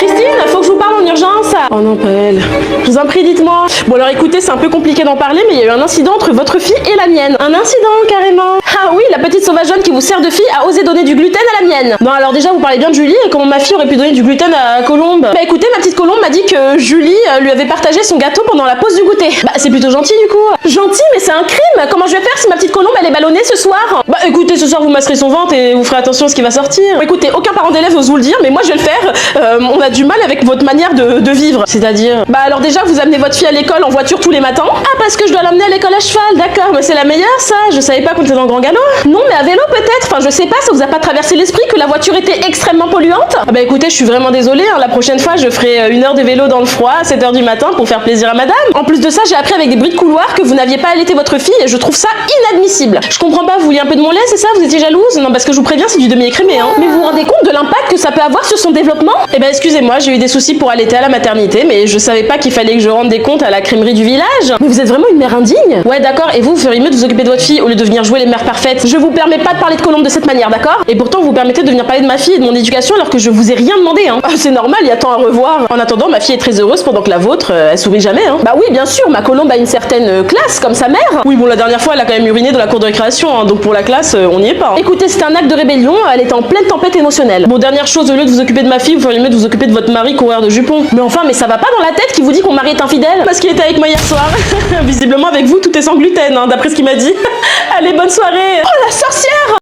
Christine, faut que je vous parle en urgence. Oh non, pas elle. Je vous en prie, dites-moi. Bon alors écoutez, c'est un peu compliqué d'en parler, mais il y a eu un incident entre votre fille et la mienne. Un incident, carrément. Ah oui, la petite sauvageonne qui vous sert de fille a osé donner du gluten à la mienne. Bon alors déjà, vous parlez bien de Julie, et comment ma fille aurait pu donner du gluten à Colombe? Bah écoutez, ma petite Colombe m'a dit que Julie lui avait partagé son gâteau pendant la pause du goûter. Bah c'est plutôt gentil du coup. Gentil, mais c'est un crime. Comment je vais faire si ma petite Colombe elle est ballonnée ce soir? Bah écoutez, ce soir vous masserez son ventre et vous ferez attention à ce qui va sortir. Bon, écoutez, aucun parent d'élève ose vous le dire, mais moi je vais le faire. On a du mal avec votre manière de vivre. C'est-à-dire, bah alors déjà vous amenez votre fille à l'école en voiture tous les matins. Ah parce que je dois l'emmener à l'école à cheval, d'accord, mais c'est la meilleure ça. Je savais pas qu'on était dans le grand galop. Non mais à vélo peut-être. Enfin je sais pas, ça vous a pas traversé l'esprit que la voiture était extrêmement polluante? Ah bah écoutez, je suis vraiment désolée. La prochaine fois je ferai 1 heure de vélo dans le froid à 7h du matin pour faire plaisir à madame. En plus de ça, j'ai appris avec des bruits de couloir que vous n'aviez pas allaité votre fille et je trouve ça inadmissible. Je comprends pas, vous vouliez un peu de mon lait, c'est ça? Vous étiez jalouse? Non, parce que je vous préviens, c'est du demi-écrémé, hein. Mais vous vous rendez compte de l'impact que ça peut avoir sur son développement? Eh ben, excusez-moi, j'ai eu des soucis pour allaiter à la maternité, mais je savais pas qu'il fallait que je rende des comptes à la crèmerie du village. Mais vous êtes vraiment une mère indigne? Ouais, d'accord, et vous feriez mieux de vous occuper de votre fille au lieu de venir jouer les mères parfaites. Je vous permets pas de parler de Colombe de cette manière, d'accord? Et pourtant, vous permettez de venir parler de ma fille et de mon éducation alors que je vous ai rien demandé, hein. Ah, c'est normal, il y a tant à revoir. En attendant, ma fille est très heureuse pendant que la vôtre, elle sourit jamais, hein. Bah oui, bien sûr, ma Colombe a une certaine classe, comme sa mère. Oui, bon, la dernière fois, elle a quand même uriné dans la cour de récréation, hein, donc pour la classe, on n'y est pas, hein. Écoutez, c'est un acte de rébellion, elle est en pleine tempête émotionnelle. Bon, dernière chose, au lieu de vous occuper de ma fille, vous feriez mieux de vous occuper de votre mari coureur de jupons. Mais enfin, mais ça va pas dans la tête qui vous dit qu'on mari est infidèle? Parce qu'il était avec moi hier soir. Visiblement, avec vous, tout est sans gluten, hein, d'après ce qu'il m'a dit. Allez, bonne soirée. Oh, la sorcière!